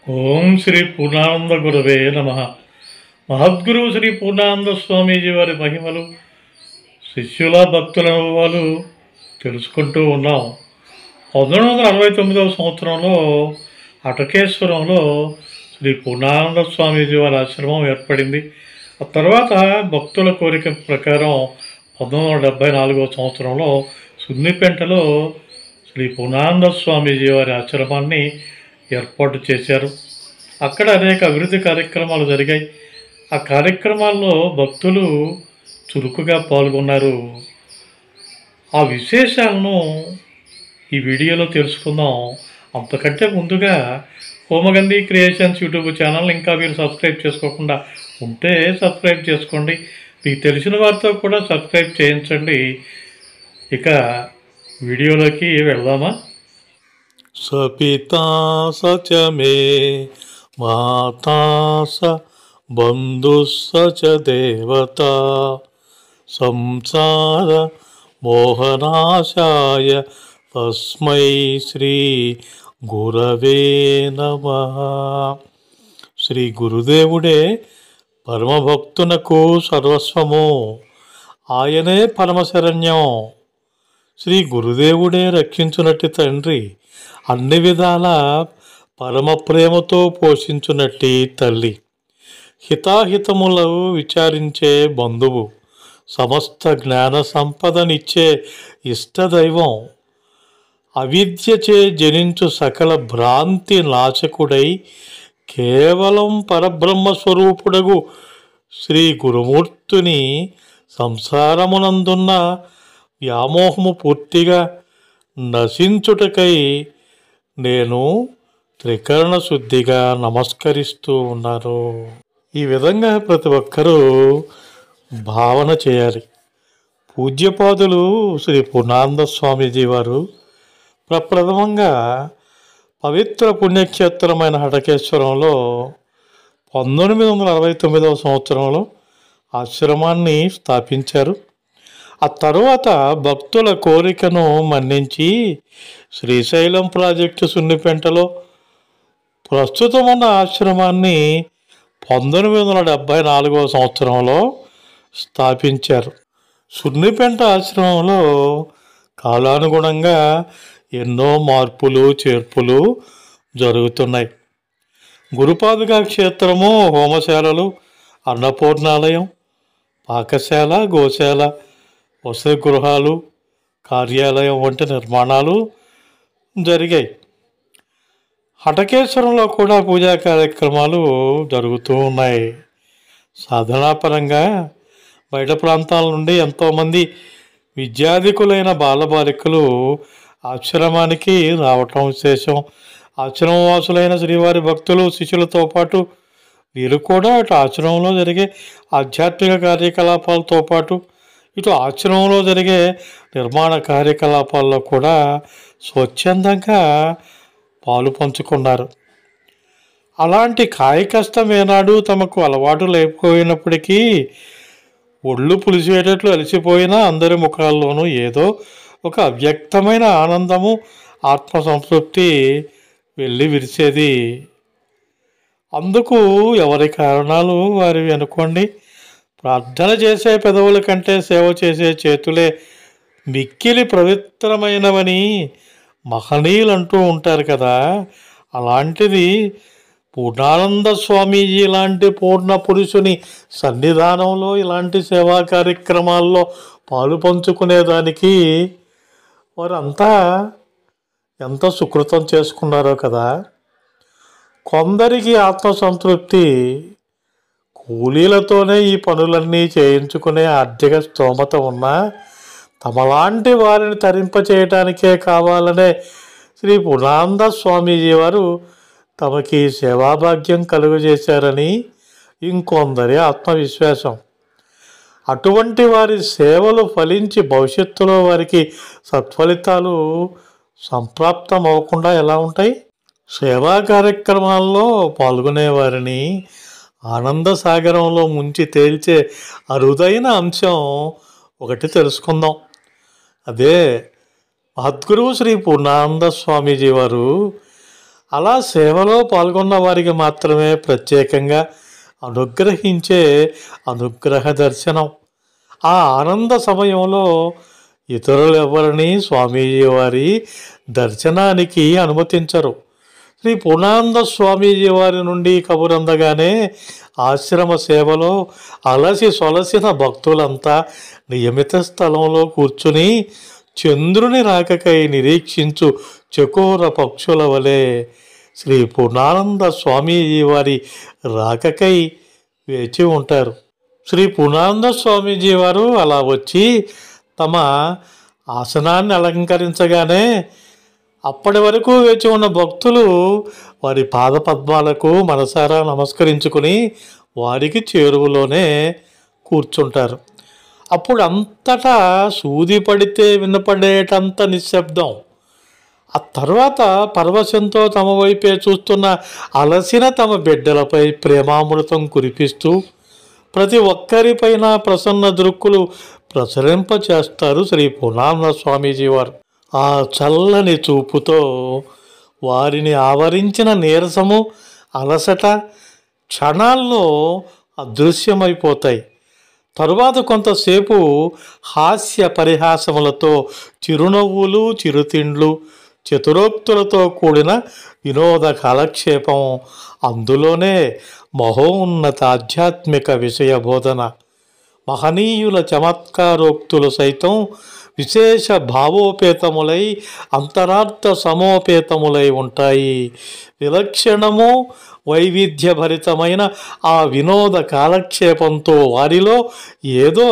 ఓం శ్రీ పూర్ణానంద గురవే నమ. మహద్గురు శ్రీ పూర్ణానంద స్వామీజీ వారి మహిమలు, శిష్యుల భక్తుల అనుభవాలు తెలుసుకుంటూ ఉన్నాం. 1969 సంవత్సరంలో అటకేశ్వరంలో శ్రీ పూర్ణానంద స్వామీజీ వారి ఆశ్రమం ఏర్పడింది. ఆ తర్వాత భక్తుల కోరిక ప్రకారం 1974 సంవత్సరంలో సున్నిపెంటలో శ్రీ పూర్ణానంద స్వామీజీ వారి ఆశ్రమాన్ని ఏర్పాటు చేశారు. అక్కడ అనేక అభివృద్ధి కార్యక్రమాలు జరిగాయి. ఆ కార్యక్రమాల్లో భక్తులు చురుకుగా పాల్గొన్నారు. ఆ విశేషాలను ఈ వీడియోలో తెలుసుకుందాం. అంతకంటే ముందుగా హోమగంధి క్రియేషన్స్ యూట్యూబ్ ఛానల్ ఇంకా మీరు సబ్స్క్రైబ్ చేసుకోకుండా ఉంటే సబ్స్క్రైబ్ చేసుకోండి. మీకు తెలిసిన వారితో కూడా సబ్స్క్రైబ్ చేయించండి. ఇక వీడియోలోకి వెళ్దామా? సపితా సచ మే మాతా స బంధు సచ దేవత సంసార మోహనాశాయ తస్మై శ్రీ గురవే నమః. శ్రీ గురుదేవుడే పరమభక్తునకు సర్వస్వము, ఆయనే పరమశరణ్యం. శ్రీ గురుదేవుడే రక్షించునట్టి తండ్రి, అన్ని విధాల పరమ ప్రేమతో పోషించునట్టి తల్లి, హితాహితములు విచారించే బంధువు, సమస్త జ్ఞాన సంపదనిచ్చే ఇష్టదైవం, అవిద్యచే జనించు సకల భ్రాంతి నాశకుడై కేవలం పరబ్రహ్మస్వరూపుడగు శ్రీ గురుమూర్తిని సంసారమునందున్న వ్యామోహము పూర్తిగా నశించుటకై నేను త్రికరణ శుద్ధిగా నమస్కరిస్తూ ఉన్నాను. ఈ విధంగా ప్రతి ఒక్కరూ భావన చేయాలి. పూజ్యపాదులు శ్రీ పూర్ణానంద స్వామీజీ వారు ప్రప్రథమంగా పవిత్ర పుణ్యక్షేత్రమైన హటకేశ్వరంలో 1969 సంవత్సరంలో ఆశ్రమాన్ని స్థాపించారు. ఆ తరువాత భక్తుల కోరికను మన్నించి శ్రీశైలం ప్రాజెక్టు సున్నిపెంటలో ప్రస్తుతం ఉన్న ఆశ్రమాన్ని 1974 సంవత్సరంలో స్థాపించారు. సున్నిపెంట ఆశ్రమంలో కాలానుగుణంగా ఎన్నో మార్పులు చేర్పులు జరుగుతున్నాయి. గురుపాదుకా క్షేత్రము, హోమశాలలు, అన్నపూర్ణాలయం, పాకశాల, గోశాల, వసతి గృహాలు, కార్యాలయం వంటి నిర్మాణాలు జరిగాయి. హటకేశ్వరంలో కూడా పూజా కార్యక్రమాలు జరుగుతూ ఉన్నాయి. సాధనాపరంగా బయట ప్రాంతాల నుండి ఎంతోమంది విద్యాధికులైన బాలబాలికలు ఆశ్రమానికి రావటం విశేషం. ఆశ్రమవాసులైన శ్రీవారి భక్తులు, శిష్యులతో పాటు వీరు కూడా అటు ఆశ్రమంలో జరిగే ఆధ్యాత్మిక కార్యకలాపాలతో పాటు ఇటు ఆశ్రమంలో జరిగే నిర్మాణ కార్యకలాపాల్లో కూడా స్వచ్ఛందంగా పాలు పంచుకున్నారు. అలాంటి కాయకష్టం ఏనాడు తమకు అలవాటు లేకపోయినప్పటికీ ఒళ్ళు పులిసేటట్లు అలసిపోయినా అందరి ముఖాల్లోనూ ఏదో ఒక అవ్యక్తమైన ఆనందము, ఆత్మసంతృప్తి వెళ్ళి విరిసేది. అందుకు ఎవరి కారణాలు వారివి అనుకోండి. ప్రార్థన చేసే పెదవుల కంటే సేవ చేసే చేతులే మిక్కిలి పవిత్రమైనవని మహనీయులు అంటూ ఉంటారు కదా. అలాంటిది పూర్ణానంద స్వామీజీ లాంటి పూర్ణ పురుషుని సన్నిధానంలో ఇలాంటి సేవా కార్యక్రమాల్లో పాలు పంచుకునేదానికి వారంతా ఎంత సుకృతం చేసుకున్నారో కదా. కొందరికి ఆత్మసంతృప్తి, కూలీలతోనే ఈ పనులన్నీ చేయించుకునే ఆర్థిక స్తోమత ఉన్నా తమలాంటి వారిని తరింపచేయటానికే కావాలనే శ్రీ పూర్ణానంద స్వామీజీ వారు తమకి సేవాభాగ్యం కలుగజేశారని ఇంకొందరి ఆత్మవిశ్వాసం. అటువంటి వారి సేవలు ఫలించి భవిష్యత్తులో వారికి సత్ఫలితాలు సంప్రాప్తం అవ్వకుండా ఎలా ఉంటాయి? సేవా కార్యక్రమాల్లో పాల్గొనేవారిని ఆనంద సాగరంలో ముంచి తేల్చే అరుదైన అంశం ఒకటి తెలుసుకుందాం. అదే మహద్గురువు శ్రీ పూర్ణానంద స్వామీజీ వారు అలా సేవలో పాల్గొన్న వారికి మాత్రమే ప్రత్యేకంగా అనుగ్రహించే అనుగ్రహ దర్శనం. ఆ ఆనంద సమయంలో ఇతరులు ఎవరిని స్వామీజీ వారి దర్శనానికి అనుమతించరు. శ్రీ పూర్ణానంద స్వామీజీ వారి నుండి కబురందగానే ఆశ్రమ సేవలో అలసి సొలసిన భక్తులంతా నియమిత స్థలంలో కూర్చుని చంద్రుని రాకకై నిరీక్షించు చకోర పక్షుల వలె శ్రీ పూర్ణానంద స్వామీజీ వారి రాకకై వేచి ఉంటారు. శ్రీ పూర్ణానంద స్వామీజీ వారు అలా వచ్చి తమ ఆసనాన్ని అలంకరించగానే అప్పటి వరకు వేచి ఉన్న భక్తులు వారి పాదపద్మాలకు మనసారా నమస్కరించుకుని వారికి చేరువలోనే కూర్చుంటారు. అప్పుడు అంతటా సూది పడితే వినపడేటంత నిశ్శబ్దం. ఆ తర్వాత పరవశంతో తమ వైపే చూస్తున్న అలసిన తమ బిడ్డలపై ప్రేమామృతం కురిపిస్తూ ప్రతి ఒక్కరిపైన ప్రసన్న దృక్కులు ప్రసరింపచేస్తారు శ్రీ పూర్ణానంద స్వామీజీ వారు. ఆ చల్లని చూపుతో వారిని ఆవరించిన నీరసము, అలసట క్షణాల్లో అదృశ్యమైపోతాయి. తరువాత కొంతసేపు హాస్య పరిహాసములతో, చిరునవ్వులు, చిరుతిండ్లు, చతురోక్తులతో కూడిన వినోద కాలక్షేపం, అందులోనే మహోన్నత ఆధ్యాత్మిక విషయ బోధన. మహనీయుల చమత్కారోక్తులు సైతం విశేష భావోపేతములై అంతరార్థ సమోపేతములై ఉంటాయి. విలక్షణము వైవిధ్యభరితమైన ఆ వినోద కాలక్షేపంతో వారిలో ఏదో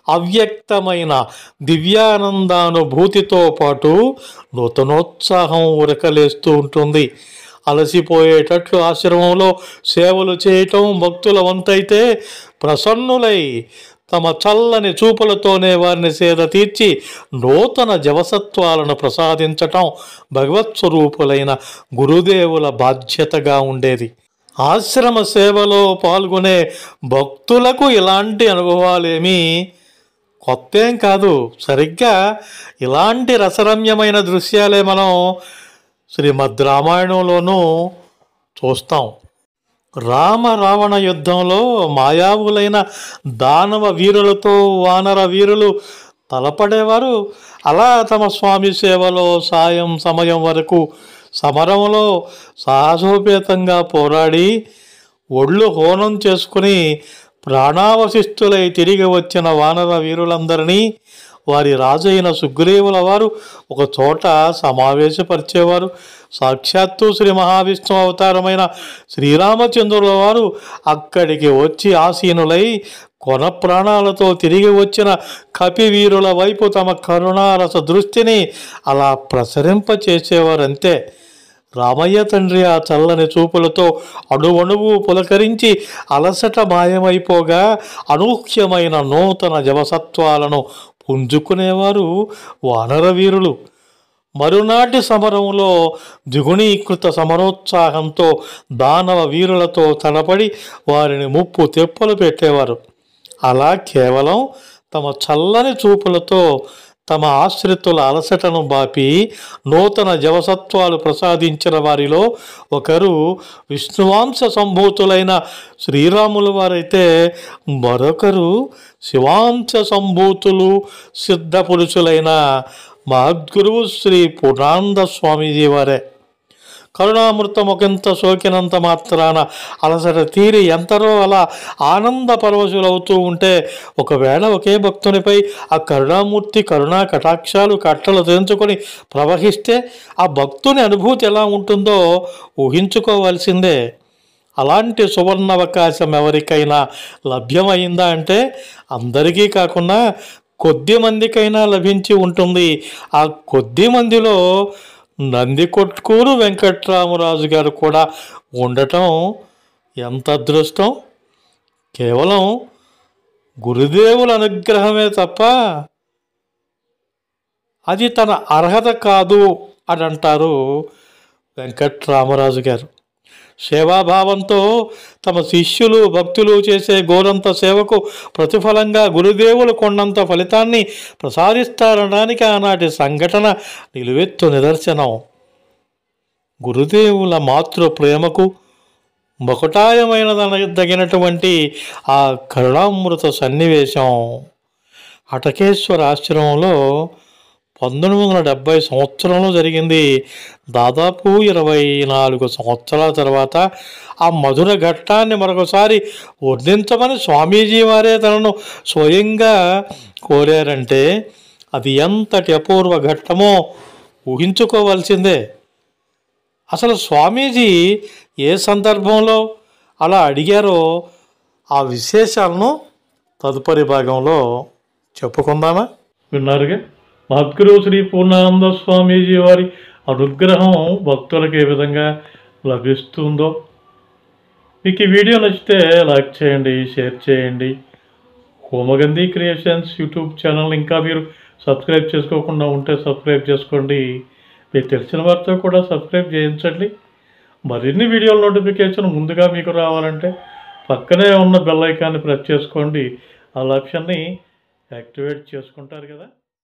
అవ్యక్తమైన దివ్యానందానుభూతితో పాటు నూతనోత్సాహం ఉరకలేస్తూ ఉంటుంది. అలసిపోయేటట్లు ఆశ్రమంలో సేవలు చేయటం భక్తుల వంతైతే ప్రసన్నులై తమ చల్లని చూపులతోనే వారిని సేద తీర్చి నూతన జవసత్వాలను ప్రసాదించటం భగవత్స్వరూపులైన గురుదేవుల బాధ్యతగా ఉండేది. ఆశ్రమ సేవలో పాల్గొనే భక్తులకు ఇలాంటి అనుభవాలేమీ కొత్తేం కాదు. సరిగ్గా ఇలాంటి రసరమ్యమైన దృశ్యాలే మనం శ్రీమద్ రామాయణంలోనూ చూస్తాం. రామ రావణ యుద్ధంలో మాయావులైన దానవ వీరులతో వానర వీరులు తలపడేవారు. అలా తమ స్వామి సేవలో సమయం వరకు సమరంలో సాహసోపేతంగా పోరాడి ఒళ్ళు హోనం చేసుకుని ప్రాణావశిష్టులై తిరిగి వచ్చిన వానర వీరులందరినీ వారి రాజైన సుగ్రీవుల వారు ఒక చోట సమావేశపరిచేవారు. సాక్షాత్తు శ్రీ మహావిష్ణు అవతారమైన శ్రీరామచంద్రుల వారు అక్కడికి వచ్చి ఆసీనులై కొన ప్రాణాలతో తిరిగి వచ్చిన కపివీరుల వైపు తమ కరుణారస దృష్టిని అలా ప్రసరింపచేసేవారంతే. రామయ్య తండ్రి ఆ చల్లని చూపులతో అణువణువు పులకరించి అలసట మాయమైపోగా అనూహ్యమైన నూతన జవసత్వాలను పుంజుకునేవారు వానరవీరులు. మరునాటి సమరంలో ద్విగుణీకృత సమరోత్సాహంతో దానవ వీరులతో తలపడి వారిని ముప్పు తెప్పలు పెట్టేవారు. అలా కేవలం తమ చల్లని చూపులతో తమ ఆశ్రితుల అలసటను బాపి నూతన జవసత్వాలు ప్రసాదించిన వారిలో ఒకరు విష్ణువాంశ సంభూతులైన శ్రీరాముల వారైతే మరొకరు శివాంశ సంభూతులు సిద్ధ పురుషులైన మహద్గురువు శ్రీ పూర్ణానంద స్వామీజీ వారే. కరుణామృతం ఒకంత సోకినంత మాత్రాన అలసట తీరి ఎంతరో అలా ఆనంద పరవశులవుతూ ఉంటే ఒకవేళ ఒకే భక్తునిపై ఆ కరుణామూర్తి కరుణా కటాక్షాలు కట్టలు తెంచుకొని ప్రవహిస్తే ఆ భక్తుని అనుభూతి ఎలా ఉంటుందో ఊహించుకోవాల్సిందే. అలాంటి సువర్ణావకాశం ఎవరికైనా లభ్యమైందా అంటే అందరికీ కాకుండా కొద్ది మందికైనా లభించి ఉంటుంది. ఆ కొద్ది మందిలో నందికొట్కూరు వెంకట్రామరాజు గారు కూడా ఉండటం ఎంత అదృష్టం! కేవలం గురుదేవుల అనుగ్రహమే తప్ప అది తన అర్హత కాదు అని అంటారు వెంకట్రామరాజు గారు. సేవాభావంతో తమ శిష్యులు భక్తులు చేసే గోరంత సేవకు ప్రతిఫలంగా గురుదేవులు కొండంత ఫలితాన్ని ప్రసాదిస్తారనడానికి ఆనాటి సంఘటన నిలువెత్తు నిదర్శనం. గురుదేవుల మాతృ ప్రేమకు మకుటాయమైనదగినటువంటి ఆ కరుణామృత సన్నివేశం హటకేశ్వర ఆశ్రమంలో 1970 సంవత్సరంలో జరిగింది. దాదాపు 24 సంవత్సరాల తర్వాత ఆ మధుర ఘట్టాన్ని మరొకసారి వర్ణించమని స్వామీజీ వారే తనను స్వయంగా కోరారంటే అది ఎంతటి అపూర్వ ఘట్టమో ఊహించుకోవాల్సిందే. అసలు స్వామీజీ ఏ సందర్భంలో అలా అడిగారో ఆ విశేషాలను తదుపరి భాగంలో చెప్పుకుందామా? విన్నారుగా, మహద్గురు శ్రీ పూర్ణానంద స్వామీజీ వారి అనుగ్రహం భక్తులకు ఏ విధంగా లభిస్తుందో. మీకు ఈ వీడియో నచ్చితే లైక్ చేయండి, షేర్ చేయండి. హోమగంధి క్రియేషన్స్ యూట్యూబ్ ఛానల్ ఇంకా మీరు సబ్స్క్రైబ్ చేసుకోకుండా ఉంటే సబ్స్క్రైబ్ చేసుకోండి. మీకు తెలిసిన వారితో కూడా సబ్స్క్రైబ్ చేయించండి. మరిన్ని వీడియోల నోటిఫికేషన్ ముందుగా మీకు రావాలంటే పక్కనే ఉన్న బెల్ ఐకాన్ని ప్రెస్ చేసుకోండి. ఆ ఆప్షన్ని యాక్టివేట్ చేసుకుంటారు కదా.